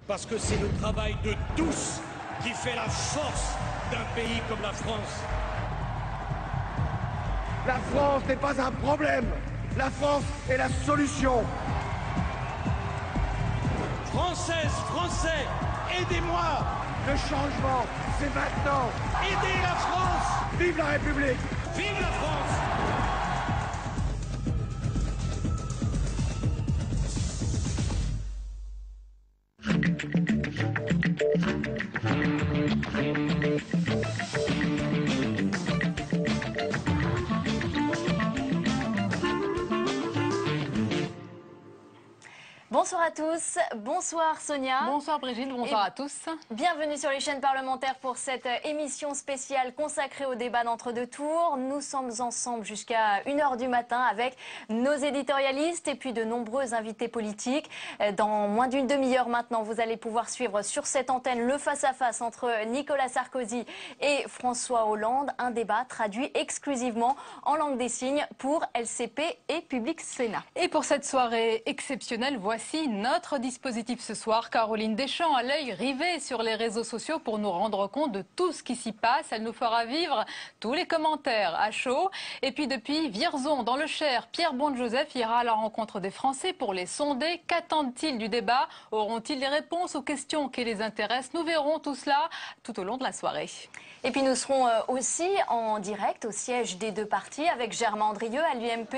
parce que c'est le travail de tous qui fait la force d'un pays comme la France. La France n'est pas un problème, la France est la solution. Françaises, Français, aidez-moi! Le changement, c'est maintenant. Aidez la France! Vive la République! Vive la France! Bonsoir à tous, bonsoir Sonia. Bonsoir Brigitte, bonsoir à tous. Bienvenue sur les chaînes parlementaires pour cette émission spéciale consacrée au débat d'entre-deux tours. Nous sommes ensemble jusqu'à 1h du matin avec nos éditorialistes et puis de nombreux invités politiques. Dans moins d'une demi-heure maintenant, vous allez pouvoir suivre sur cette antenne le face-à-face entre Nicolas Sarkozy et François Hollande. Un débat traduit exclusivement en langue des signes pour LCP et Public Sénat. Et pour cette soirée exceptionnelle, voici notre dispositif ce soir. Caroline Deschamps a l'œil rivé sur les réseaux sociaux pour nous rendre compte de tout ce qui s'y passe. Elle nous fera vivre tous les commentaires à chaud. Et puis depuis Vierzon, dans le Cher, Pierre Bonne-Joseph ira à la rencontre des Français pour les sonder. Qu'attendent-ils du débat? Auront-ils des réponses aux questions qui les intéressent? Nous verrons tout cela tout au long de la soirée. Et puis nous serons aussi en direct au siège des deux partis avec Germain Andrieux à l'UMP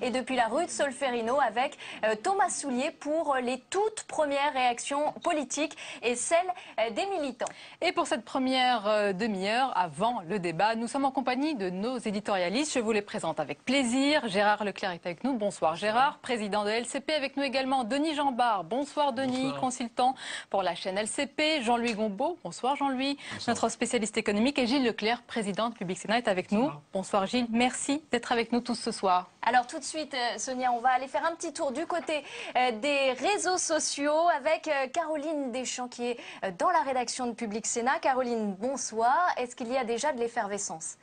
et depuis la rue de Solferino avec Thomas Soulier pour les toutes premières réactions politiques et celles des militants. Et pour cette première demi-heure, avant le débat, nous sommes en compagnie de nos éditorialistes. Je vous les présente avec plaisir. Gérard Leclerc est avec nous. Bonsoir Gérard, président de LCP. Avec nous également Denis Jeanbart. Bonsoir Denis, consultant pour la chaîne LCP. Jean-Louis Gombault. Bonsoir Jean-Louis, notre spécialiste économique. Et Gilles Leclerc, président de Public Sénat, est avec nous. Bonsoir Gilles, merci d'être avec nous tous ce soir. Alors tout de suite, Sonia, on va aller faire un petit tour du côté des réseaux sociaux avec Caroline Deschamps qui est dans la rédaction de Public Sénat. Caroline, bonsoir. Est-ce qu'il y a déjà de l'effervescence ?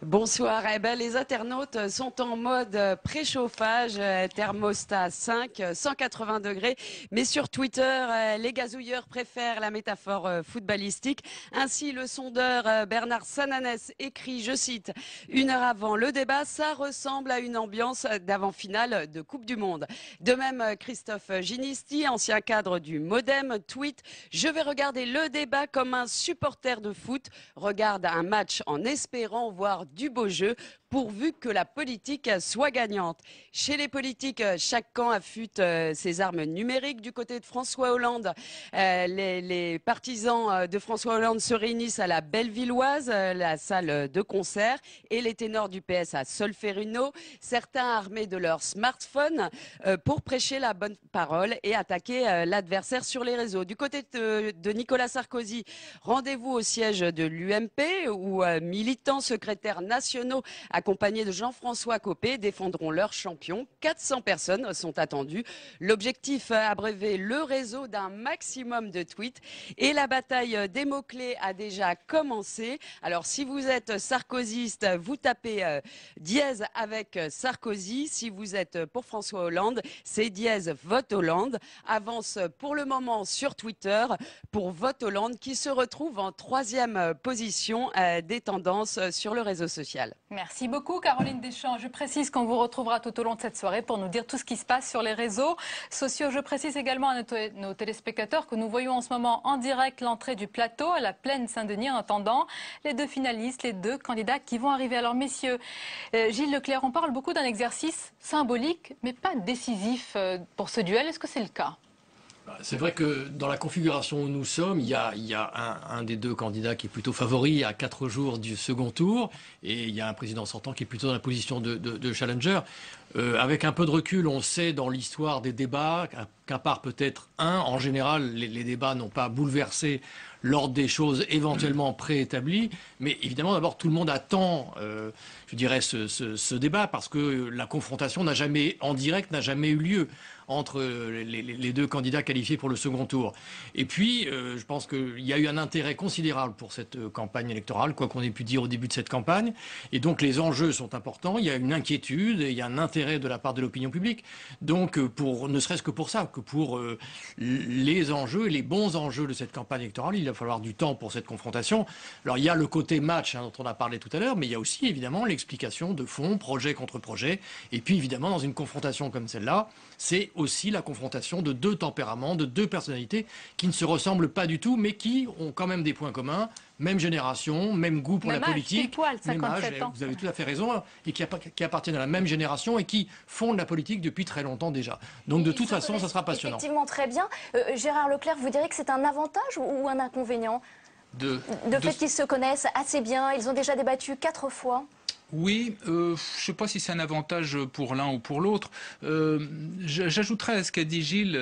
Bonsoir. Eh ben, les internautes sont en mode préchauffage, thermostat 5, 180 degrés. Mais sur Twitter, les gazouilleurs préfèrent la métaphore footballistique. Ainsi, le sondeur Bernard Sananès écrit, je cite, « Une heure avant le débat, ça ressemble à une ambiance d'avant-finale de Coupe du Monde ». De même, Christophe Ginisti, ancien cadre du Modem, tweet, « Je vais regarder le débat comme un supporter de foot, regarde un match en espérant voir du beau jeu, pourvu que la politique soit gagnante. » Chez les politiques, chaque camp affûte ses armes numériques. Du côté de François Hollande, les partisans de François Hollande se réunissent à la Bellevilloise, la salle de concert, et les ténors du PS à Solferino, certains armés de leur smartphone pour prêcher la bonne parole et attaquer l'adversaire sur les réseaux. Du côté de Nicolas Sarkozy, rendez-vous au siège de l'UMP où militants, secrétaires nationaux accompagnés de Jean-François Copé, défendront leur champion. 400 personnes sont attendues. L'objectif, abreuver le réseau d'un maximum de tweets. Et la bataille des mots-clés a déjà commencé. Alors, si vous êtes sarkozyste, vous tapez dièse avec Sarkozy. Si vous êtes pour François Hollande, c'est dièse vote Hollande. Avance pour le moment sur Twitter pour vote Hollande qui se retrouve en 3e position des tendances sur le réseau social. Merci beaucoup Caroline Deschamps. Je précise qu'on vous retrouvera tout au long de cette soirée pour nous dire tout ce qui se passe sur les réseaux sociaux. Je précise également à nos téléspectateurs que nous voyons en ce moment en direct l'entrée du plateau à la Plaine Saint-Denis en attendant les deux finalistes, les deux candidats qui vont arriver. Alors messieurs, Gilles Leclerc, on parle beaucoup d'un exercice symbolique mais pas décisif pour ce duel. Est-ce que c'est le cas ? C'est vrai que dans la configuration où nous sommes, il y a un des deux candidats qui est plutôt favori à 4 jours du second tour et il y a un président sortant qui est plutôt dans la position de challenger. Avec un peu de recul, on sait dans l'histoire des débats qu'à part peut-être en général, les débats n'ont pas bouleversé l'ordre des choses éventuellement préétablies. Mais évidemment, d'abord, tout le monde attend, je dirais, ce débat parce que la confrontation en direct n'a jamais eu lieu. entre les deux candidats qualifiés pour le second tour. Et puis, je pense qu'il y a eu un intérêt considérable pour cette campagne électorale, quoi qu'on ait pu dire au début de cette campagne. Et donc, les enjeux sont importants. Il y a une inquiétude et il y a un intérêt de la part de l'opinion publique. Donc, ne serait-ce que pour ça, que pour les enjeux et les bons enjeux de cette campagne électorale, il va falloir du temps pour cette confrontation. Alors, il y a le côté match dont on a parlé tout à l'heure, mais il y a aussi évidemment l'explication de fond, projet contre projet. Et puis, évidemment, dans une confrontation comme celle-là, c'est aussi la confrontation de deux tempéraments, de deux personnalités qui ne se ressemblent pas du tout, mais qui ont quand même des points communs. Même génération, même goût pour la politique, même âge, vous avez tout à fait raison, et qui appartiennent à la même génération et qui font de la politique depuis très longtemps déjà. Donc de toute façon, ça sera passionnant. Effectivement, très bien. Gérard Leclerc, vous direz que c'est un avantage ou un inconvénient de fait qu'ils se connaissent assez bien, ils ont déjà débattu 4 fois. Oui, je ne sais pas si c'est un avantage pour l'un ou pour l'autre. J'ajouterais à ce qu'a dit Gilles,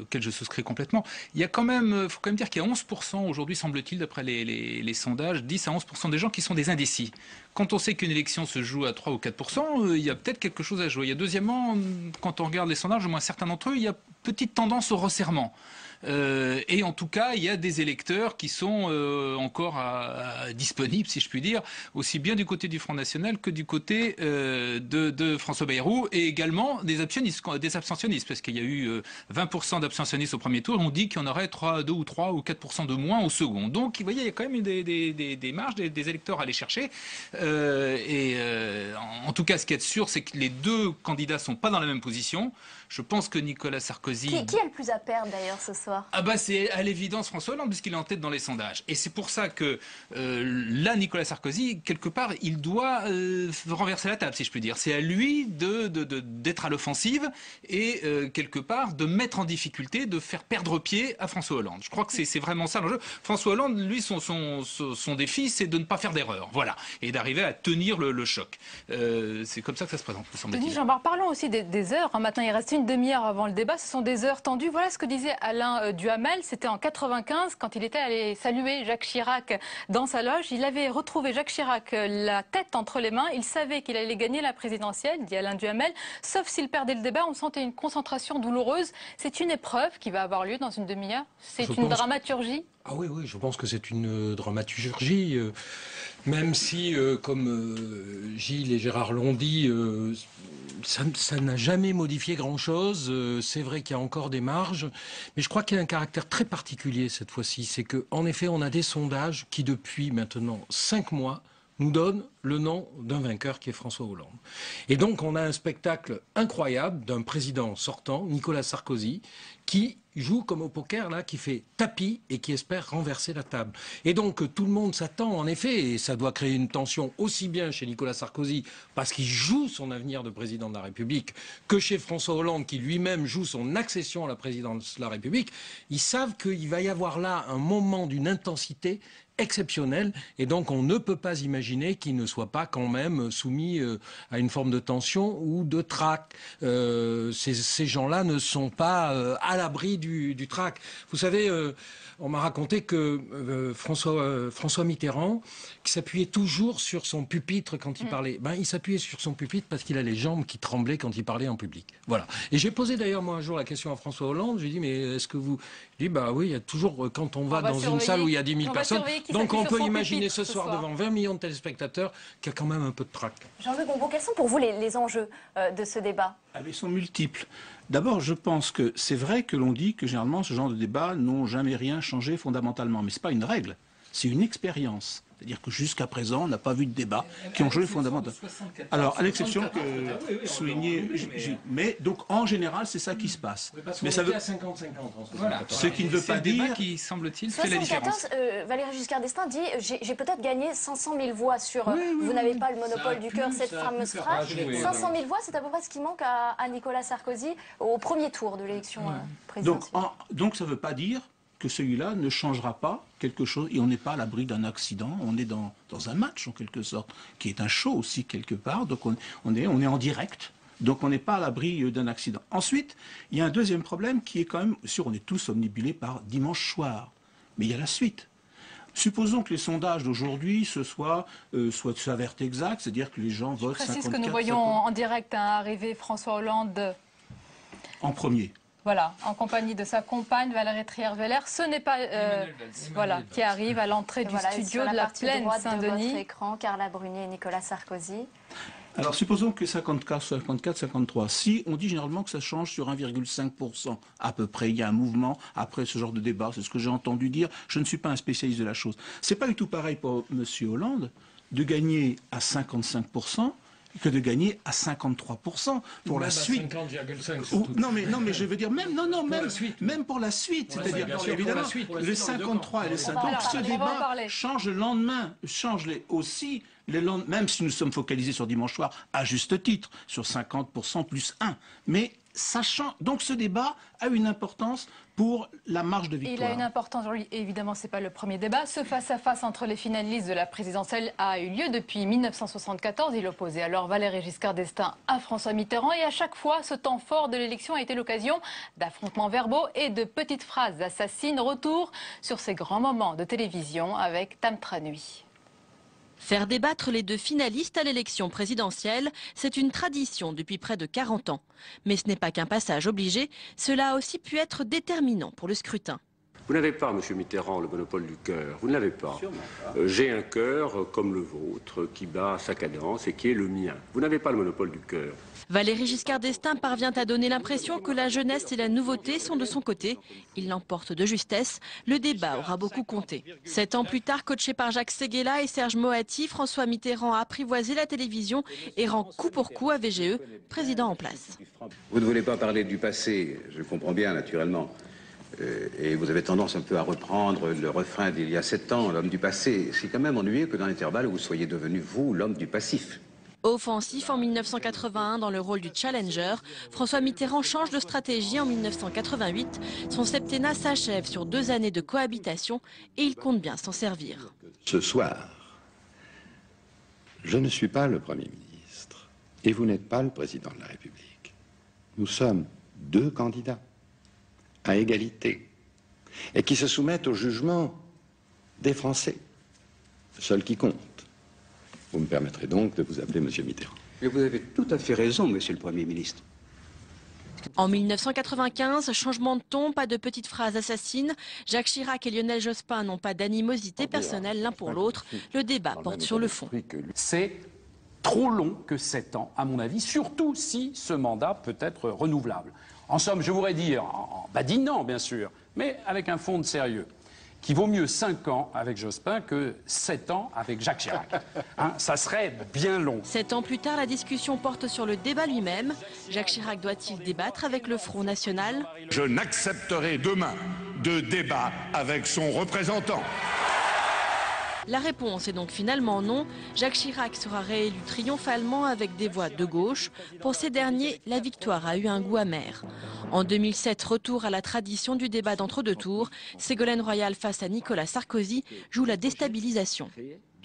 auquel je souscris complètement. Il y a quand même, faut quand même dire qu'il y a 11% aujourd'hui, semble-t-il, d'après les sondages, 10 à 11% des gens qui sont des indécis. Quand on sait qu'une élection se joue à 3 ou 4%, il y a peut-être quelque chose à jouer. Il y a deuxièmement, quand on regarde les sondages, au moins certains d'entre eux, il y a petite tendance au resserrement. Et en tout cas, il y a des électeurs qui sont encore disponibles, si je puis dire, aussi bien du côté du Front National que du côté de François Bayrou, et également des abstentionnistes, parce qu'il y a eu 20% d'abstentionnistes au premier tour, et on dit qu'il y en aurait 2 ou 3 ou 4% de moins au second. Donc, vous voyez, il y a quand même des marges, des électeurs à aller chercher. En tout cas, ce qui est sûr, c'est que les deux candidats ne sont pas dans la même position. Je pense que Nicolas Sarkozy... Qui a le plus à perdre d'ailleurs ce soir? Ah bah c'est à l'évidence François Hollande, puisqu'il est en tête dans les sondages. Et c'est pour ça que là, Nicolas Sarkozy, quelque part, il doit renverser la table, si je puis dire. C'est à lui d'être à l'offensive et quelque part de mettre en difficulté, de faire perdre pied à François Hollande. Je crois que c'est vraiment ça l'enjeu. François Hollande, lui, son défi, c'est de ne pas faire d'erreur. Voilà. Et d'arriver à tenir le choc. C'est comme ça que ça se présente, me semble-t-il. Jean-Marc, parlons aussi des heures. Maintenant, il reste une demi-heure avant le débat. Ce sont des heures tendues. Voilà ce que disait Alain Duhamel. C'était en 95 quand il était allé saluer Jacques Chirac dans sa loge. Il avait retrouvé Jacques Chirac la tête entre les mains. Il savait qu'il allait gagner la présidentielle, dit Alain Duhamel. Sauf s'il perdait le débat, on sentait une concentration douloureuse. C'est une épreuve qui va avoir lieu dans une demi-heure. C'est une dramaturgie. Ah oui, oui, je pense que c'est une dramaturgie, même si, comme Gilles et Gérard l'ont dit, ça n'a jamais modifié grand-chose. C'est vrai qu'il y a encore des marges, mais je crois qu'il y a un caractère très particulier cette fois-ci. C'est qu'en effet, on a des sondages qui, depuis maintenant 5 mois, nous donnent le nom d'un vainqueur qui est François Hollande. Et donc, on a un spectacle incroyable d'un président sortant, Nicolas Sarkozy, qui joue comme au poker, là, qui fait tapis et qui espère renverser la table. Et donc, tout le monde s'attend, en effet, et ça doit créer une tension aussi bien chez Nicolas Sarkozy, parce qu'il joue son avenir de président de la République, que chez François Hollande, qui lui-même joue son accession à la présidence de la République. Ils savent qu'il va y avoir là un moment d'une intensité exceptionnel, et donc on ne peut pas imaginer qu'il ne soit pas quand même soumis à une forme de tension ou de trac. Ces gens-là ne sont pas à l'abri du trac. Vous savez, on m'a raconté que François Mitterrand, qui s'appuyait toujours sur son pupitre quand il parlait, il s'appuyait sur son pupitre parce qu'il a les jambes qui tremblaient quand il parlait en public. Voilà. Et j'ai posé d'ailleurs moi un jour la question à François Hollande, je lui ai dit, mais est-ce que vous... Il dit, bah oui, il y a toujours, quand on va dans une salle où il y a 10 000 personnes, donc on peut imaginer ce soir devant 20 millions de téléspectateurs qu'il y a quand même un peu de trac. Jean-Luc Gonvaux, quels sont pour vous les enjeux de ce débat? Ils sont multiples. D'abord, je pense que c'est vrai que l'on dit que généralement ce genre de débats n'ont jamais rien changé fondamentalement. Mais ce n'est pas une règle, c'est une expérience. C'est-à-dire que jusqu'à présent, on n'a pas vu de débats qui ont joué fondamentalement. Alors, à l'exception que souligner... Mais donc, en général, c'est ça qui se passe. Mais ça veut... à 50-50. Voilà. Ce qui ne veut pas dire... qui, semble-t-il, fait la différence. Valéry Giscard d'Estaing dit j'ai peut-être gagné 500 000 voix sur vous n'avez pas le monopole du cœur, cette fameuse phrase. 500 000 voix, c'est à peu près ce qui manque à Nicolas Sarkozy au premier tour de l'élection présidentielle. Donc, ça ne veut pas dire que celui-là ne changera pas quelque chose, et on n'est pas à l'abri d'un accident, on est dans un match en quelque sorte, qui est un show aussi quelque part, donc on est en direct, donc on n'est pas à l'abri d'un accident. Ensuite, il y a un deuxième problème qui est quand même, sûr, on est tous omnibulés par dimanche soir, mais il y a la suite. Supposons que les sondages d'aujourd'hui s'avèrent exacts, c'est-à dire que les gens votent 54... Je précise que nous voyons en direct arriver François Hollande en premier. Voilà, en compagnie de sa compagne Valérie Trierweiler. Ce n'est pas voilà, qui arrive à l'entrée du studio de la Plaine Saint-Denis. De votre écran, Carla Bruni et Nicolas Sarkozy. Alors supposons que 54, 53. Si on dit généralement que ça change sur 1,5% à peu près, il y a un mouvement après ce genre de débat, c'est ce que j'ai entendu dire. Je ne suis pas un spécialiste de la chose. C'est pas du tout pareil pour M. Hollande de gagner à 55% que de gagner à 53% pour la suite. 50,5. Non mais je veux dire même même pour la suite, c'est-à-dire évidemment les 53 et les 50. Ce débat change le lendemain, aussi les lendemains, même si nous sommes focalisés sur dimanche soir à juste titre sur 50% plus 1, mais sachant donc ce débat a une importance pour la marge de victoire. Il a une importance aujourd'hui. Évidemment, ce n'est pas le premier débat. Ce face-à-face entre les finalistes de la présidentielle a eu lieu depuis 1974. Il opposait alors Valéry Giscard d'Estaing à François Mitterrand. Et à chaque fois, ce temps fort de l'élection a été l'occasion d'affrontements verbaux et de petites phrases assassines. Retour sur ces grands moments de télévision avec Tam Tranui. Faire débattre les deux finalistes à l'élection présidentielle, c'est une tradition depuis près de 40 ans. Mais ce n'est pas qu'un passage obligé, cela a aussi pu être déterminant pour le scrutin. Vous n'avez pas, Monsieur Mitterrand, le monopole du cœur. Vous ne l'avez pas. J'ai un cœur comme le vôtre, qui bat sa cadence et qui est le mien. Vous n'avez pas le monopole du cœur. Valéry Giscard d'Estaing parvient à donner l'impression que la jeunesse et la nouveauté sont de son côté. Il l'emporte de justesse. Le débat aura beaucoup compté. 7 ans plus tard, coaché par Jacques Séguéla et Serge Moati, François Mitterrand a apprivoisé la télévision et rend coup pour coup à VGE, président en place. Vous ne voulez pas parler du passé, je comprends bien naturellement. Et vous avez tendance un peu à reprendre le refrain d'il y a 7 ans, l'homme du passé. C'est quand même ennuyeux que dans l'intervalle, vous soyez devenu, vous, l'homme du passif. Offensif en 1981 dans le rôle du challenger, François Mitterrand change de stratégie en 1988. Son septennat s'achève sur 2 années de cohabitation et il compte bien s'en servir. Ce soir, je ne suis pas le Premier ministre et vous n'êtes pas le Président de la République. Nous sommes 2 candidats à égalité et qui se soumettent au jugement des Français, seul qui compte. Vous me permettrez donc de vous appeler Monsieur Mitterrand. Mais vous avez tout à fait raison, Monsieur le Premier ministre. En 1995, changement de ton, pas de petites phrases assassines. Jacques Chirac et Lionel Jospin n'ont pas d'animosité personnelle l'un pour l'autre. Le débat porte sur le fond. C'est trop long que 7 ans, à mon avis, surtout si ce mandat peut être renouvelable. En somme, je voudrais dire, en badinant bien sûr, mais avec un fond de sérieux, qu'il vaut mieux 5 ans avec Jospin que 7 ans avec Jacques Chirac. Hein, ça serait bien long. 7 ans plus tard, la discussion porte sur le débat lui-même. Jacques Chirac doit-il débattre avec le Front National? Je n'accepterai demain de débat avec son représentant. La réponse est donc finalement non. Jacques Chirac sera réélu triomphalement avec des voix de gauche. Pour ces derniers, la victoire a eu un goût amer. En 2007, retour à la tradition du débat d'entre-deux tours. Ségolène Royal face à Nicolas Sarkozy joue la déstabilisation.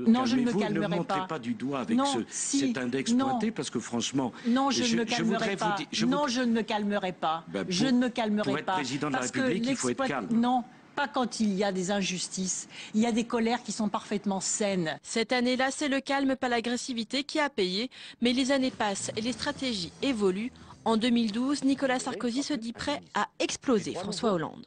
Non, je ne me calmerai pas. Vous ne le montrez pas du doigt avec cet index pointé, parce que franchement... Non, je ne me calmerai pas. Non, je ne me calmerai pas. Je ne me calmerai pas. Pour être président de la République, il faut être calme. Non. Pas quand il y a des injustices. Il y a des colères qui sont parfaitement saines. Cette année-là, c'est le calme, pas l'agressivité qui a payé. Mais les années passent et les stratégies évoluent. En 2012, Nicolas Sarkozy se dit prêt à exploser François Hollande.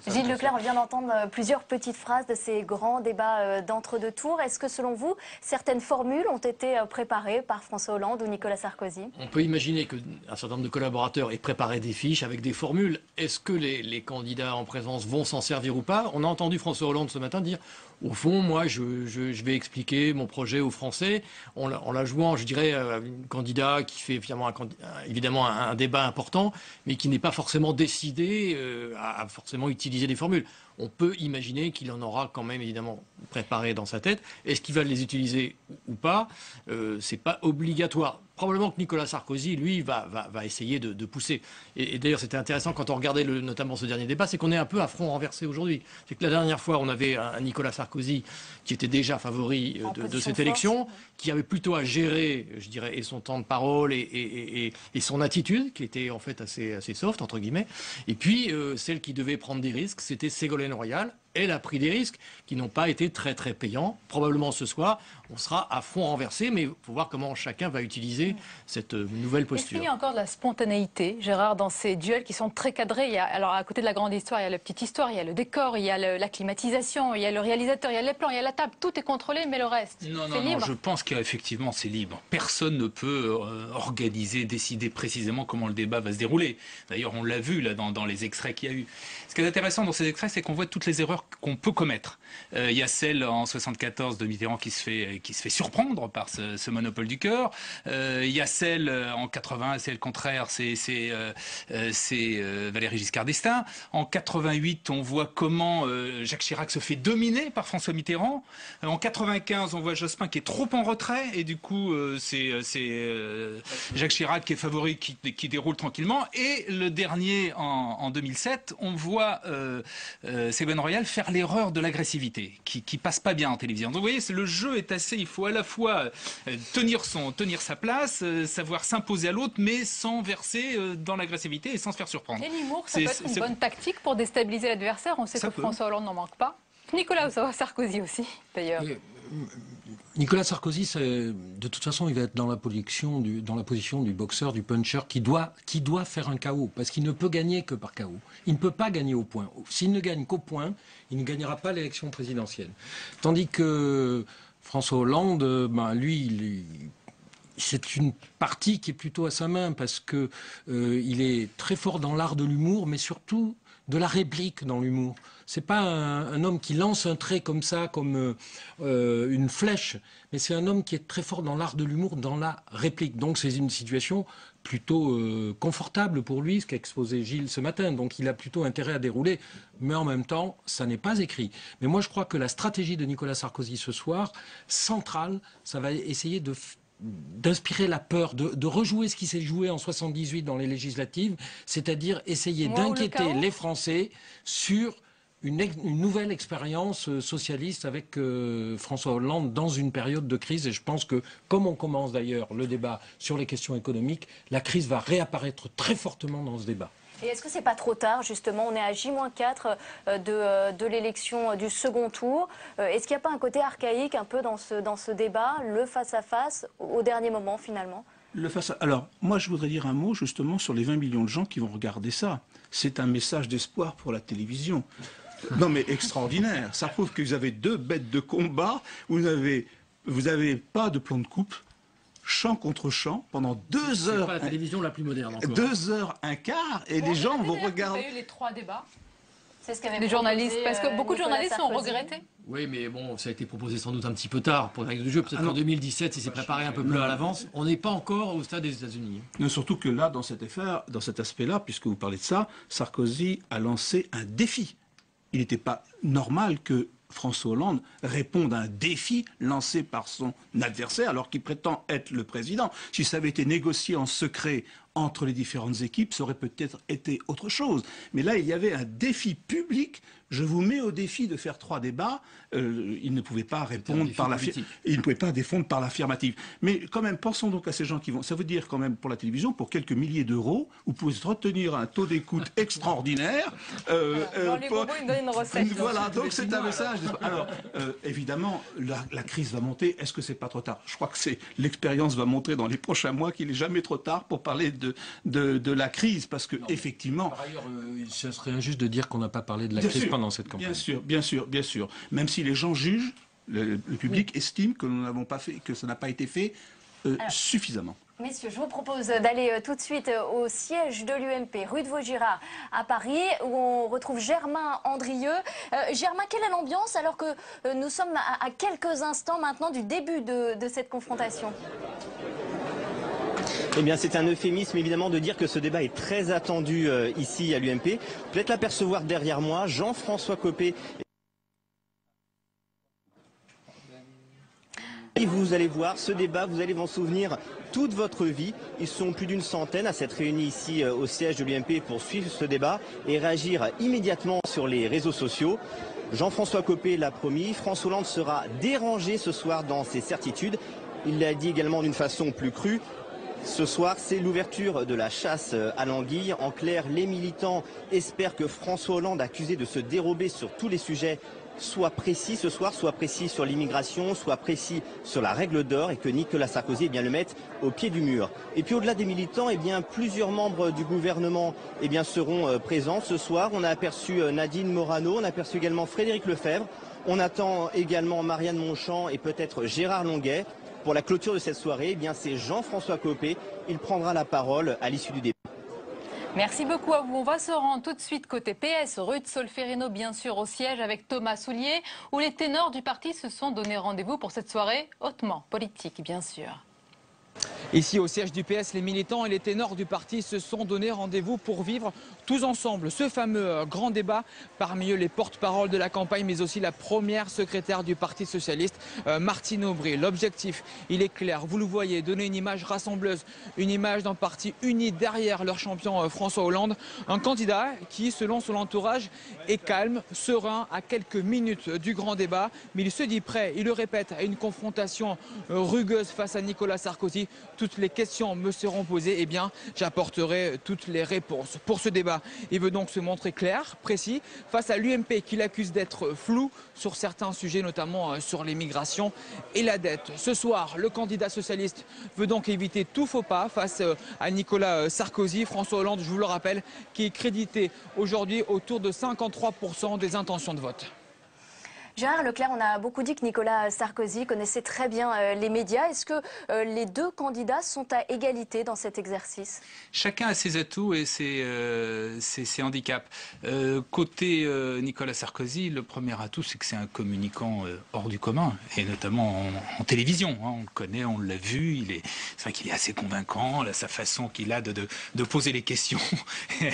Gilles Leclerc, on vient d'entendre plusieurs petites phrases de ces grands débats d'entre-deux tours. Est-ce que selon vous, certaines formules ont été préparées par François Hollande ou Nicolas Sarkozy? On peut imaginer qu'un certain nombre de collaborateurs aient préparé des fiches avec des formules. Est-ce que les candidats en présence vont s'en servir ou pas? On a entendu François Hollande ce matin dire, au fond, moi, je vais expliquer mon projet aux Français en la jouant, je dirais, un candidat qui fait évidemment un débat important, mais qui n'est pas forcément décidé à forcément utiliser des formules. On peut imaginer qu'il en aura quand même évidemment préparé dans sa tête. Est-ce qu'il va les utiliser ou pas? C'est pas obligatoire. Probablement que Nicolas Sarkozy, lui, va essayer de pousser. Et d'ailleurs, c'était intéressant quand on regardait notamment ce dernier débat, c'est qu'on est un peu à front renversé aujourd'hui. C'est que la dernière fois, on avait un Nicolas Sarkozy qui était déjà favori de cette élection, qui avait plutôt à gérer, je dirais, et son temps de parole et son attitude, qui était en fait assez soft, entre guillemets. Et puis, celle qui devait prendre des risques, c'était Ségolène Royal, elle a pris des risques qui n'ont pas été très très payants. Probablement ce soir, on sera à fond renversé, mais il faut voir comment chacun va utiliser cette nouvelle posture. Est-ce qu'il y a encore de la spontanéité, Gérard, dans ces duels qui sont très cadrés? Alors à côté de la grande histoire, il y a la petite histoire, il y a le décor, il y a la climatisation, il y a le réalisateur, il y a les plans, il y a la table, tout est contrôlé, mais le reste, c'est libre. Je pense qu'effectivement c'est libre. Personne ne peut organiser, décider précisément comment le débat va se dérouler. D'ailleurs, on l'a vu là dans les extraits qu'il y a eu. Ce qui est intéressant dans ces extraits, c'est qu'on voit toutes les erreurs qu'on peut commettre. Il y a celle en 74 de Mitterrand qui se fait surprendre par ce monopole du cœur. Il y a celle en 80, c'est le contraire, c'est Valéry Giscard d'Estaing. En 88, on voit comment Jacques Chirac se fait dominer par François Mitterrand. En 95, on voit Jospin qui est trop en retrait et du coup c'est Jacques Chirac qui est favori, qui déroule tranquillement. Et le dernier en 2007, on voit Ségolène Royal faire l'erreur de l'agressivité qui passe pas bien en télévision. Donc vous voyez, le jeu est assez, il faut à la fois tenir sa place, savoir s'imposer à l'autre, mais sans verser dans l'agressivité et sans se faire surprendre. Et l'humour, ça peut être une bonne tactique pour déstabiliser l'adversaire. On sait que François Hollande n'en manque pas. Nicolas Sarkozy aussi, d'ailleurs. Nicolas Sarkozy, de toute façon, il va être dans la position du boxeur, du puncher, qui doit faire un KO, parce qu'il ne peut gagner que par KO. Il ne peut pas gagner au point. S'il ne gagne qu'au point, il ne gagnera pas l'élection présidentielle. Tandis que François Hollande, lui, c'est une partie qui est plutôt à sa main, parce que il est très fort dans l'art de l'humour, mais surtout de la réplique dans l'humour. C'est pas un homme qui lance un trait comme ça, comme une flèche, mais c'est un homme qui est très fort dans l'art de l'humour, dans la réplique. Donc c'est une situation plutôt confortable pour lui, ce qu'a exposé Gilles ce matin. Donc il a plutôt intérêt à dérouler, mais en même temps, ça n'est pas écrit. Mais moi je crois que la stratégie de Nicolas Sarkozy ce soir, centrale, ça va essayer d'inspirer la peur, de rejouer ce qui s'est joué en 78 dans les législatives, c'est-à-dire essayer d'inquiéter les Français sur une nouvelle expérience socialiste avec François Hollande dans une période de crise. Et je pense que, comme on commence d'ailleurs le débat sur les questions économiques, la crise va réapparaître très fortement dans ce débat. Et est-ce que c'est pas trop tard, justement? On est à J-4 de l'élection du second tour. Est-ce qu'il n'y a pas un côté archaïque un peu dans ce débat, le face-à-face, au dernier moment, finalement? Alors, moi, je voudrais dire un mot, justement, sur les 20 millions de gens qui vont regarder ça. C'est un message d'espoir pour la télévision. Non, mais extraordinaire. Ça prouve que vous avez deux bêtes de combat, vous n'avez pas de plan de coupe, champ contre champ, pendant 2 heures. C'est pas la télévision la plus moderne encore. 2 heures, un quart, et les gens vont regarder. Il y a eu les 3 débats. C'est ce qu'avaient les journalistes, parce que beaucoup de journalistes ont regretté. Oui, mais bon, ça a été proposé sans doute un petit peu tard pour les règles du jeu. Peut-être qu'en 2017, il s'est préparé un peu plus à l'avance. On n'est pas encore au stade des États-Unis. Surtout que là, dans cet aspect-là, puisque vous parlez de ça, Sarkozy a lancé un défi. Il n'était pas normal que François Hollande réponde à un défi lancé par son adversaire alors qu'il prétend être le président. Si ça avait été négocié en secret entre les différentes équipes, ça aurait peut-être été autre chose. Mais là, il y avait un défi public. Je vous mets au défi de faire 3 débats. Il ne pouvait pas répondre il ne pouvait pas défendre par l'affirmative. Mais quand même, pensons donc à ces gens qui vont. Ça veut dire quand même pour la télévision, pour quelques milliers d'euros, vous pouvez retenir un taux d'écoute extraordinaire. Les bobos, ils me donnent une recette. Voilà, donc c'est un message. Alors, évidemment, la crise va monter. Est-ce que c'est pas trop tard? Je crois que l'expérience va montrer dans les prochains mois qu'il n'est jamais trop tard pour parler de la crise, parce que effectivement. Par ailleurs, ce serait injuste de dire qu'on n'a pas parlé de la crise pendant cette campagne. Bien sûr. Même si les gens jugent, le public estime que nous n'avons pas fait, que ça n'a pas été fait suffisamment. Messieurs, je vous propose d'aller tout de suite au siège de l'UMP, rue de Vaugirard, à Paris, où on retrouve Germain Andrieux. Germain, quelle est l'ambiance alors que nous sommes à quelques instants maintenant du début de cette confrontation? Eh bien, c'est un euphémisme évidemment de dire que ce débat est très attendu ici à l'UMP. Peut-être l'apercevoir derrière moi, Jean-François Copé. Et vous allez voir, ce débat, vous allez vous en souvenir toute votre vie. Ils sont plus d'une centaine à s'être réunis ici au siège de l'UMP pour suivre ce débat et réagir immédiatement sur les réseaux sociaux. Jean-François Copé l'a promis, François Hollande sera dérangé ce soir dans ses certitudes. Il l'a dit également d'une façon plus crue. Ce soir, c'est l'ouverture de la chasse à l'anguille. En clair, les militants espèrent que François Hollande, accusé de se dérober sur tous les sujets, soit précis ce soir, soit précis sur l'immigration, soit précis sur la règle d'or, et que Nicolas Sarkozy le mette au pied du mur. Et puis au-delà des militants, plusieurs membres du gouvernement seront présents ce soir. On a aperçu Nadine Morano, on a aperçu également Frédéric Lefebvre. On attend également Marianne Monchamp et peut-être Gérard Longuet. Pour la clôture de cette soirée, c'est Jean-François Copé. Il prendra la parole à l'issue du débat. Merci beaucoup à vous. On va se rendre tout de suite côté PS, rue de Solferino, bien sûr, au siège avec Thomas Soulier, où les ténors du parti se sont donné rendez-vous pour cette soirée hautement politique, bien sûr. Ici, au siège du PS, les militants et les ténors du parti se sont donné rendez-vous pour vivre tous ensemble ce fameux grand débat. Parmi eux, les porte-paroles de la campagne, mais aussi la première secrétaire du Parti socialiste, Martine Aubry. L'objectif, il est clair. Vous le voyez, donner une image rassembleuse, une image d'un parti uni derrière leur champion François Hollande. Un candidat qui, selon son entourage, est calme, serein, à quelques minutes du grand débat. Mais il se dit prêt, il le répète, à une confrontation rugueuse face à Nicolas Sarkozy. Toutes les questions me seront posées, j'apporterai toutes les réponses. Pour ce débat, il veut donc se montrer clair, précis, face à l'UMP qu'il accuse d'être flou sur certains sujets, notamment sur l'immigration et la dette. Ce soir, le candidat socialiste veut donc éviter tout faux pas face à Nicolas Sarkozy. François Hollande, je vous le rappelle, qui est crédité aujourd'hui autour de 53% des intentions de vote. Gérard Leclerc, on a beaucoup dit que Nicolas Sarkozy connaissait très bien les médias. Est-ce que les deux candidats sont à égalité dans cet exercice? Chacun a ses atouts et ses handicaps. Côté Nicolas Sarkozy, le premier atout, c'est que c'est un communicant hors du commun, et notamment en télévision. On le connaît, on l'a vu, c'est vrai qu'il est assez convaincant, sa façon qu'il a de poser les questions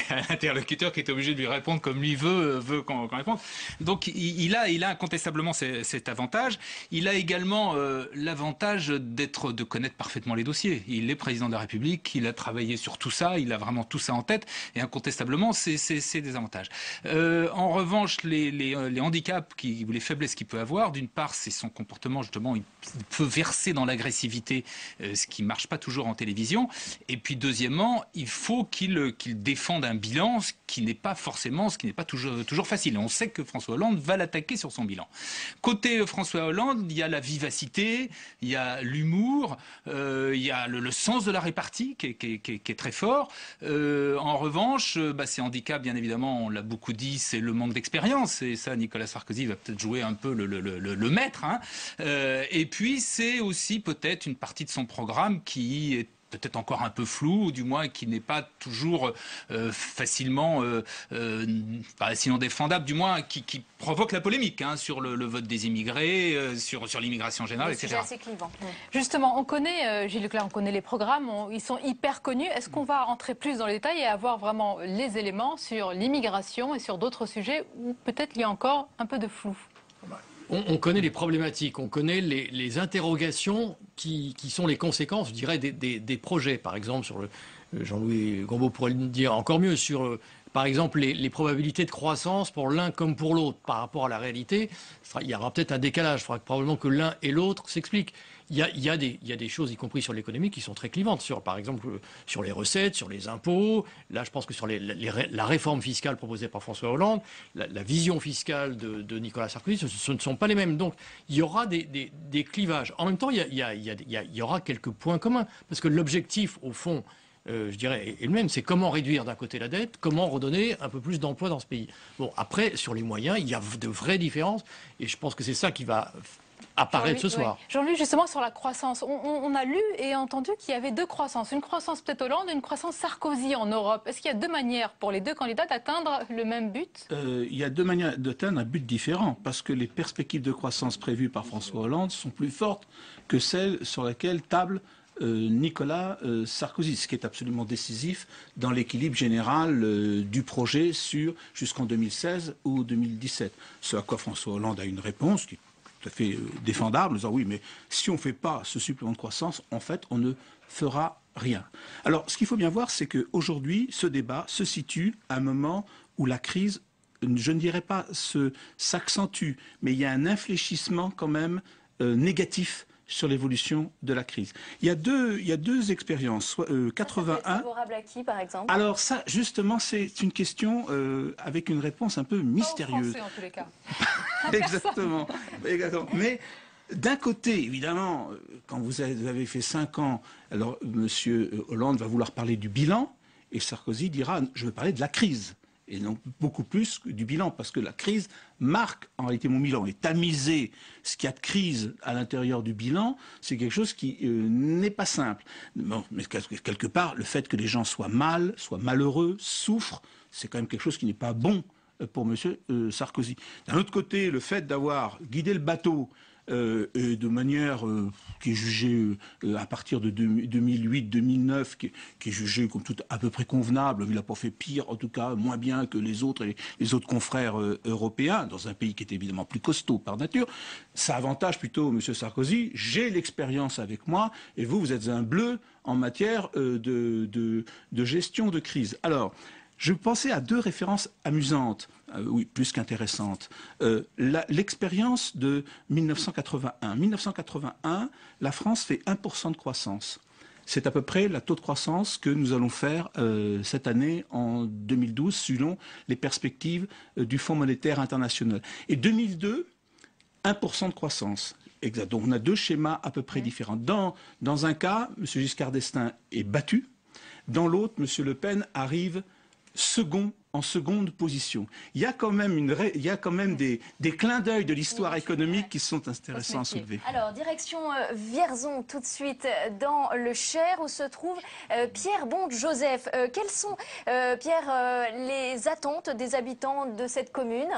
à l'interlocuteur qui est obligé de lui répondre comme lui veut qu'on réponde. Donc il a incontestablement cet avantage. Il a également l'avantage de connaître parfaitement les dossiers. Il est président de la République, il a travaillé sur tout ça, il a vraiment tout ça en tête, et incontestablement, c'est des avantages. En revanche, les handicaps ou les faiblesses qu'il peut avoir, d'une part, c'est son comportement, justement, il peut verser dans l'agressivité, ce qui ne marche pas toujours en télévision, et puis deuxièmement, il faut qu'il défende un bilan, ce qui n'est pas toujours facile. On sait que François Hollande va l'attaquer sur son bilan. Côté François Hollande, il y a la vivacité, il y a l'humour, il y a le sens de la répartie qui est très fort. En revanche, ces handicaps, bien évidemment, on l'a beaucoup dit, c'est le manque d'expérience, et ça, Nicolas Sarkozy va peut-être jouer un peu le maître. Et puis, c'est aussi peut-être une partie de son programme qui est peut-être encore un peu flou, ou du moins qui n'est pas toujours facilement, sinon défendable, du moins qui provoque la polémique sur le vote des immigrés, sur l'immigration générale, etc. C'est assez clivant. Justement, on connaît, Gilles Leclerc, on connaît les programmes, ils sont hyper connus. Est-ce qu'on va entrer plus dans les détails et avoir vraiment les éléments sur l'immigration et sur d'autres sujets où peut-être il y a encore un peu de flou? On connaît les problématiques, on connaît les interrogations qui sont les conséquences, je dirais, des projets. Par exemple, sur Jean-Louis Gombault pourrait le dire encore mieux, sur, par exemple, les probabilités de croissance pour l'un comme pour l'autre par rapport à la réalité. Il y aura peut-être un décalage, il faudra probablement que l'un et l'autre s'expliquent. Il y a des choses, y compris sur l'économie, qui sont très clivantes. Par exemple, sur les recettes, sur les impôts. Là, je pense que sur la réforme fiscale proposée par François Hollande, la vision fiscale de Nicolas Sarkozy, ce ne sont pas les mêmes. Donc, il y aura des clivages. En même temps, il y aura quelques points communs. Parce que l'objectif, au fond, je dirais, est le même. C'est comment réduire d'un côté la dette, comment redonner un peu plus d'emplois dans ce pays. Bon, après, sur les moyens, il y a de vraies différences. Et je pense que c'est ça qui va apparaître ce soir. Oui. Jean-Louis, justement, sur la croissance, on a lu et entendu qu'il y avait deux croissances. Une croissance peut-être Hollande et une croissance Sarkozy en Europe. Est-ce qu'il y a deux manières pour les deux candidats d'atteindre le même but? Il y a deux manières d'atteindre un but différent, parce que les perspectives de croissance prévues par François Hollande sont plus fortes que celles sur lesquelles table Nicolas Sarkozy, ce qui est absolument décisif dans l'équilibre général du projet jusqu'en 2016 ou 2017. Ce à quoi François Hollande a une réponse qui tout à fait défendable, en disant oui, mais si on ne fait pas ce supplément de croissance, en fait, on ne fera rien. Alors, ce qu'il faut bien voir, c'est qu'aujourd'hui, ce débat se situe à un moment où la crise, je ne dirais pas s'accentue, mais il y a un infléchissement quand même négatif sur l'évolution de la crise. Il y a deux expériences. 81. Ça peut être favorable à qui, par exemple? Alors ça, justement, c'est une question avec une réponse un peu mystérieuse. Pas aux Français, en tous les cas. Exactement. Mais d'un côté, évidemment, quand vous avez fait 5 ans, alors M. Hollande va vouloir parler du bilan, et Sarkozy dira « je veux parler de la crise ». Et non beaucoup plus que du bilan, parce que la crise marque en réalité mon bilan. Et tamiser ce qu'il y a de crise à l'intérieur du bilan, c'est quelque chose qui n'est pas simple. Bon, mais quelque part, le fait que les gens soient mal, soient malheureux, souffrent, c'est quand même quelque chose qui n'est pas bon pour M. Sarkozy. D'un autre côté, le fait d'avoir guidé le bateau de manière qui est jugée à partir de 2008-2009, qui est jugée comme tout à peu près convenable. Il n'a pas fait pire, en tout cas moins bien que les autres confrères européens, dans un pays qui est évidemment plus costaud par nature. Ça avantage plutôt M. Sarkozy. J'ai l'expérience avec moi, et vous êtes un bleu en matière de gestion de crise. Alors, je pensais à 2 références amusantes, oui, plus qu'intéressantes. L'expérience de 1981. 1981, la France fait 1% de croissance. C'est à peu près le taux de croissance que nous allons faire cette année, en 2012, selon les perspectives du Fonds monétaire international. Et 2002, 1% de croissance. Exact. Donc on a 2 schémas à peu près différents. Dans un cas, M. Giscard d'Estaing est battu. Dans l'autre, M. Le Pen arrive en seconde position. Il y a quand même, des clins d'œil de l'histoire économique qui sont intéressants à soulever. Alors, direction Vierzon, tout de suite, dans le Cher, où se trouve Pierre Bonde-Joseph. Quelles sont, Pierre, les attentes des habitants de cette commune ?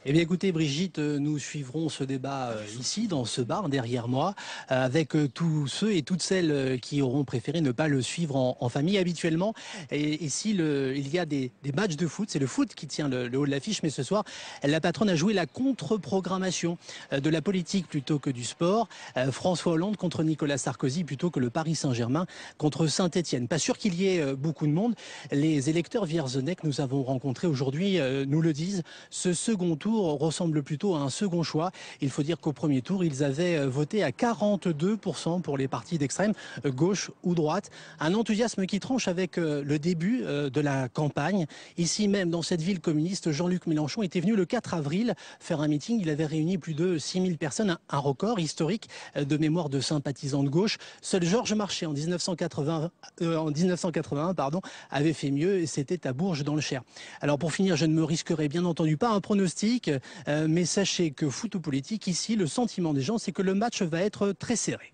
Eh bien écoutez Brigitte, nous suivrons ce débat ici, dans ce bar, derrière moi, avec tous ceux et toutes celles qui auront préféré ne pas le suivre en famille habituellement. Et ici, il y a des matchs de foot, c'est le foot qui tient le haut de l'affiche, mais ce soir, la patronne a joué la contre-programmation de la politique plutôt que du sport. François Hollande contre Nicolas Sarkozy plutôt que le Paris Saint-Germain contre Saint-Étienne. Pas sûr qu'il y ait beaucoup de monde. Les électeurs vierzonais que nous avons rencontrés aujourd'hui nous le disent, ce second tour ressemble plutôt à un second choix. Il faut dire qu'au premier tour, ils avaient voté à 42% pour les partis d'extrême, gauche ou droite. Un enthousiasme qui tranche avec le début de la campagne. Ici même, dans cette ville communiste, Jean-Luc Mélenchon était venu le 4 avril faire un meeting. Il avait réuni plus de 6000 personnes, un record historique de mémoire de sympathisants de gauche. Seul Georges Marchais, en 1981, avait fait mieux, et c'était à Bourges dans le Cher. Alors pour finir, je ne me risquerai bien entendu pas un pronostic, mais sachez que foot ou politique, ici, le sentiment des gens, c'est que le match va être très serré.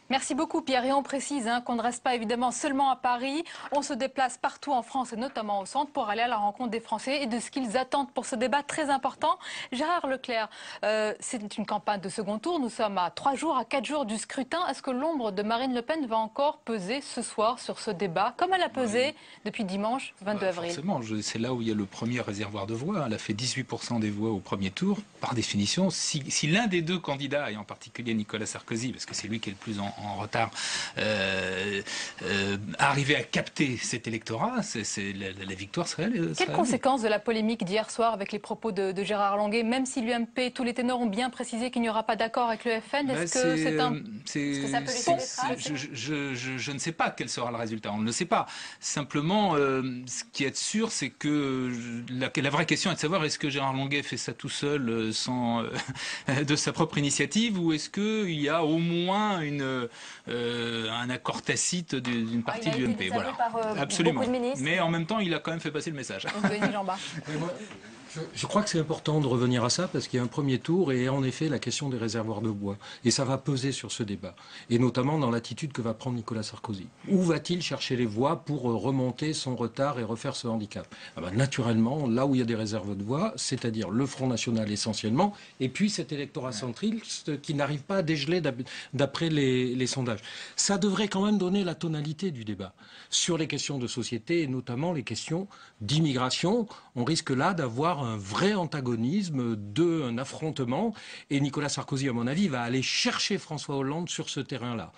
Merci beaucoup Pierre, et on précise qu'on ne reste pas évidemment seulement à Paris, on se déplace partout en France et notamment au centre pour aller à la rencontre des Français et de ce qu'ils attendent pour ce débat très important. Gérard Leclerc, c'est une campagne de second tour, nous sommes à 3 jours, à 4 jours du scrutin. Est-ce que l'ombre de Marine Le Pen va encore peser ce soir sur ce débat, comme elle a pesé depuis dimanche 22 avril? Forcément, c'est là où il y a le premier réservoir de voix. Elle a fait 18% des voix au premier tour. Par définition, si l'un des 2 candidats, et en particulier Nicolas Sarkozy, parce que c'est lui qui est le plus en retard, arriver à capter cet électorat, la victoire serait elle. Quelles conséquences de la polémique d'hier soir avec les propos de Gérard Longuet, même si l'UMP, tous les ténors ont bien précisé qu'il n'y aura pas d'accord avec le FN, est-ce que ça peut laisser des traces? Je ne sais pas quel sera le résultat, on ne le sait pas. Simplement, ce qui est sûr, c'est que la vraie question est de savoir est-ce que Gérard Longuet fait ça tout seul, de sa propre initiative, ou est-ce qu'il y a au moins un accord tacite d'une partie de l'UMP. Voilà. Absolument. Mais en même temps, il a quand même fait passer le message. Je crois que c'est important de revenir à ça parce qu'il y a un premier tour et en effet la question des réservoirs de bois. Et ça va peser sur ce débat. Et notamment dans l'attitude que va prendre Nicolas Sarkozy. Où va-t-il chercher les voix pour remonter son retard et refaire ce handicap? Naturellement, là où il y a des réserves de voix, c'est-à-dire le Front National essentiellement, et puis cet électorat centriste qui n'arrive pas à dégeler d'après les sondages. Ça devrait quand même donner la tonalité du débat sur les questions de société et notamment les questions d'immigration. On risque là d'avoir un vrai antagonisme, un affrontement. Et Nicolas Sarkozy, à mon avis, va aller chercher François Hollande sur ce terrain-là.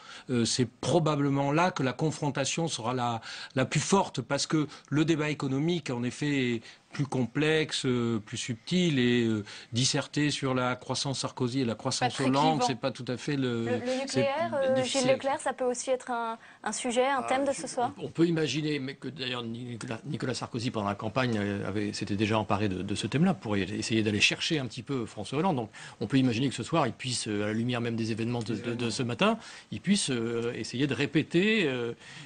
C'est probablement là que la confrontation sera la plus forte, parce que le débat économique, en effet, plus complexe, plus subtil, et disserter sur la croissance Sarkozy et la croissance Hollande, c'est pas tout à fait le nucléaire, Gilles Leclerc, ça peut aussi être un sujet, un thème de ce soir. On peut imaginer, mais que d'ailleurs Nicolas Sarkozy pendant la campagne s'était déjà emparé de ce thème-là pour essayer d'aller chercher un petit peu François Hollande. Donc on peut imaginer que ce soir, il puisse, à la lumière même des événements de ce matin, il puisse essayer de répéter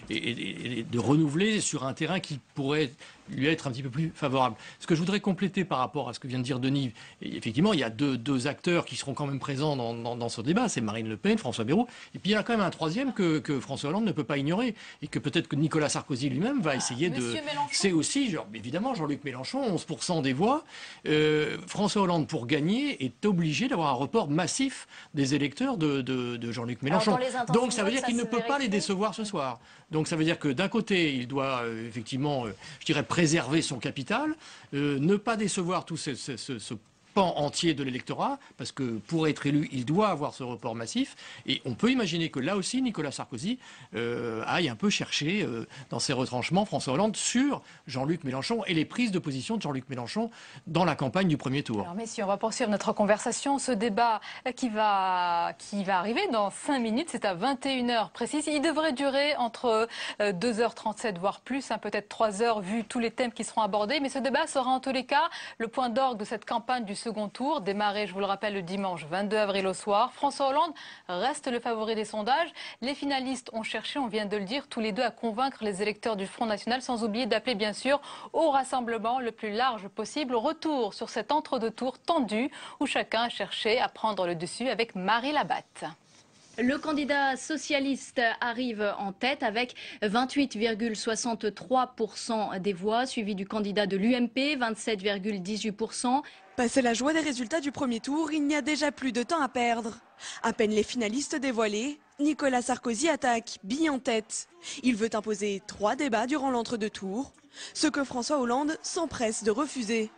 et de renouveler sur un terrain qui pourrait lui être un petit peu plus favorable. Ce que je voudrais compléter par rapport à ce que vient de dire Denis, effectivement, il y a deux acteurs qui seront quand même présents dans ce débat, c'est Marine Le Pen, François Bayrou, et puis il y en a quand même un troisième que François Hollande ne peut pas ignorer, et que peut-être que Nicolas Sarkozy lui-même va essayer de... C'est aussi, évidemment, Jean-Luc Mélenchon, 11% des voix. François Hollande, pour gagner, est obligé d'avoir un report massif des électeurs de Jean-Luc Mélenchon. Donc ça veut dire qu'il ne peut pas les décevoir ce soir. Donc ça veut dire que d'un côté, il doit effectivement, je dirais, préserver son capital, ne pas décevoir tout ce pan entier de l'électorat, parce que pour être élu, il doit avoir ce report massif. Et on peut imaginer que là aussi, Nicolas Sarkozy aille un peu chercher dans ses retranchements François Hollande sur Jean-Luc Mélenchon et les prises de position de Jean-Luc Mélenchon dans la campagne du premier tour. Alors messieurs, on va poursuivre notre conversation. Ce débat qui va arriver dans 5 minutes, c'est à 21h précise. Il devrait durer entre 2h37, voire plus, peut-être 3 heures, vu tous les thèmes qui seront abordés. Mais ce débat sera en tous les cas le point d'orgue de cette campagne du second tour, démarré, je vous le rappelle, le dimanche 22 avril au soir. François Hollande reste le favori des sondages. Les finalistes ont cherché, on vient de le dire, tous les deux à convaincre les électeurs du Front National, sans oublier d'appeler bien sûr au rassemblement le plus large possible. Retour sur cet entre-deux-tours tendu où chacun a cherché à prendre le dessus avec Marie Labatte. Le candidat socialiste arrive en tête avec 28,63% des voix, suivi du candidat de l'UMP, 27,18%. Passé la joie des résultats du premier tour, il n'y a déjà plus de temps à perdre. À peine les finalistes dévoilés, Nicolas Sarkozy attaque bille en tête. Il veut imposer 3 débats durant l'entre-deux tours, ce que François Hollande s'empresse de refuser.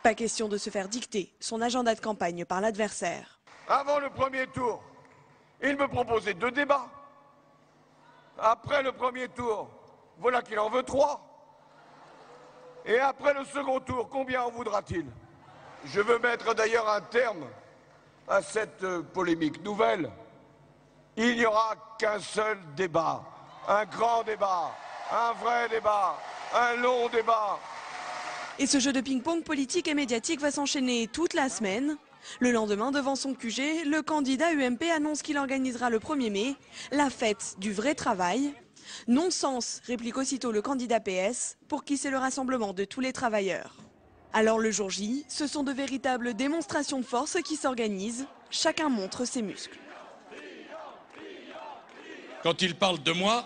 Pas question de se faire dicter son agenda de campagne par l'adversaire. Avant le premier tour, il me proposait 2 débats. Après le premier tour, voilà qu'il en veut 3. Et après le second tour, combien en voudra-t-il? Je veux mettre d'ailleurs un terme à cette polémique nouvelle. Il n'y aura qu'un seul débat, un grand débat, un vrai débat, un long débat. Et ce jeu de ping-pong politique et médiatique va s'enchaîner toute la semaine. Le lendemain, devant son QG, le candidat UMP annonce qu'il organisera le 1er mai la fête du vrai travail. Non-sens, réplique aussitôt le candidat PS, pour qui c'est le rassemblement de tous les travailleurs. Alors le jour J, ce sont de véritables démonstrations de force qui s'organisent. Chacun montre ses muscles. Quand il parle de moi,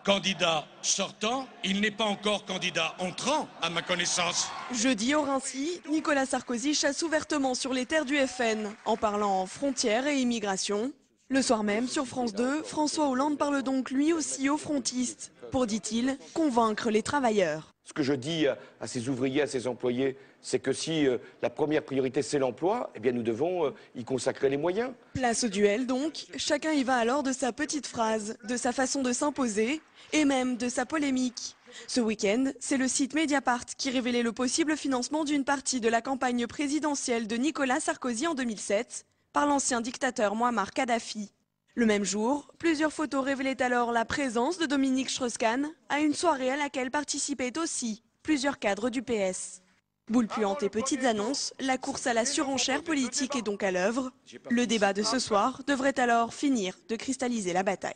candidat sortant, il n'est pas encore candidat entrant, à ma connaissance. Jeudi au Rincy, Nicolas Sarkozy chasse ouvertement sur les terres du FN, en parlant frontières et immigration. Le soir même, sur France 2, François Hollande parle donc lui aussi aux frontistes, pour, dit-il, convaincre les travailleurs. Ce que je dis à ces ouvriers, à ces employés, c'est que si la première priorité c'est l'emploi, eh bien nous devons y consacrer les moyens. Place au duel donc, chacun y va alors de sa petite phrase, de sa façon de s'imposer et même de sa polémique. Ce week-end, c'est le site Mediapart qui révélait le possible financement d'une partie de la campagne présidentielle de Nicolas Sarkozy en 2007 par l'ancien dictateur Mouammar Kadhafi. Le même jour, plusieurs photos révélaient alors la présence de Dominique Strauss-Kahn à une soirée à laquelle participaient aussi plusieurs cadres du PS. Boules puantes et petites annonces, la course à la surenchère politique est donc à l'œuvre. Le débat de ce soir devrait alors finir de cristalliser la bataille.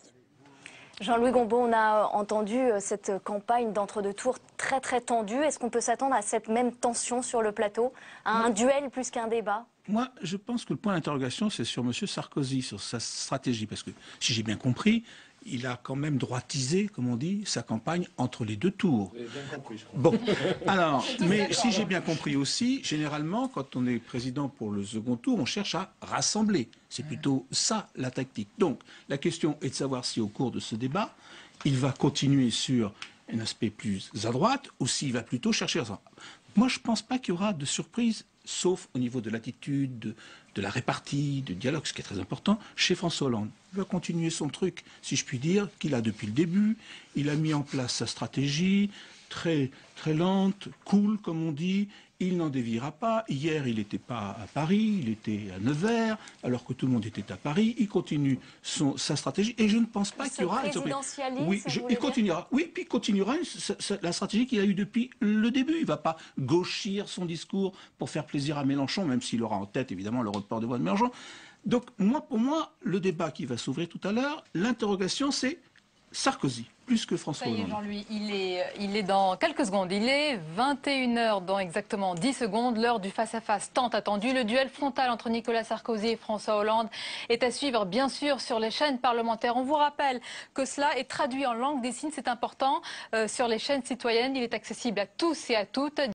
Jean-Louis Gombaud, on a entendu cette campagne d'entre-deux tours très très tendue. Est-ce qu'on peut s'attendre à cette même tension sur le plateau, à un duel plus qu'un débat? Moi, je pense que le point d'interrogation, c'est sur M. Sarkozy, sur sa stratégie. Parce que, si j'ai bien compris, il a quand même droitisé, comme on dit, sa campagne entre les deux tours. Vous avez bien compris, je crois. Bon, alors, mais si j'ai bien compris aussi, généralement, quand on est président pour le second tour, on cherche à rassembler. C'est plutôt ça, la tactique. Donc, la question est de savoir si, au cours de ce débat, il va continuer sur un aspect plus à droite ou s'il va plutôt chercher à... Moi, je ne pense pas qu'il y aura de surprise, sauf au niveau de l'attitude, de la répartie, du dialogue, ce qui est très important, chez François Hollande. Il va continuer son truc, si je puis dire, qu'il a depuis le début. Il a mis en place sa stratégie, très, très lente, cool, comme on dit. Il n'en déviera pas. Hier, il n'était pas à Paris, il était à Nevers, alors que tout le monde était à Paris. Il continue sa stratégie. Et je ne pense pas qu'il y aura... Oui, il continuera. Oui, puis il continuera la stratégie qu'il a eue depuis le début. Il ne va pas gauchir son discours pour faire plaisir à Mélenchon, même s'il aura en tête, évidemment, le report de voix de Mélenchon. Donc, pour moi, le débat qui va s'ouvrir tout à l'heure, l'interrogation, c'est Sarkozy, plus que François Hollande. Jean-Louis, il est dans quelques secondes. Il est 21h dans exactement 10 secondes. L'heure du face-à-face tant attendu. Le duel frontal entre Nicolas Sarkozy et François Hollande est à suivre, bien sûr, sur les chaînes parlementaires. On vous rappelle que cela est traduit en langue des signes. C'est important. Sur les chaînes citoyennes, il est accessible à tous et à toutes.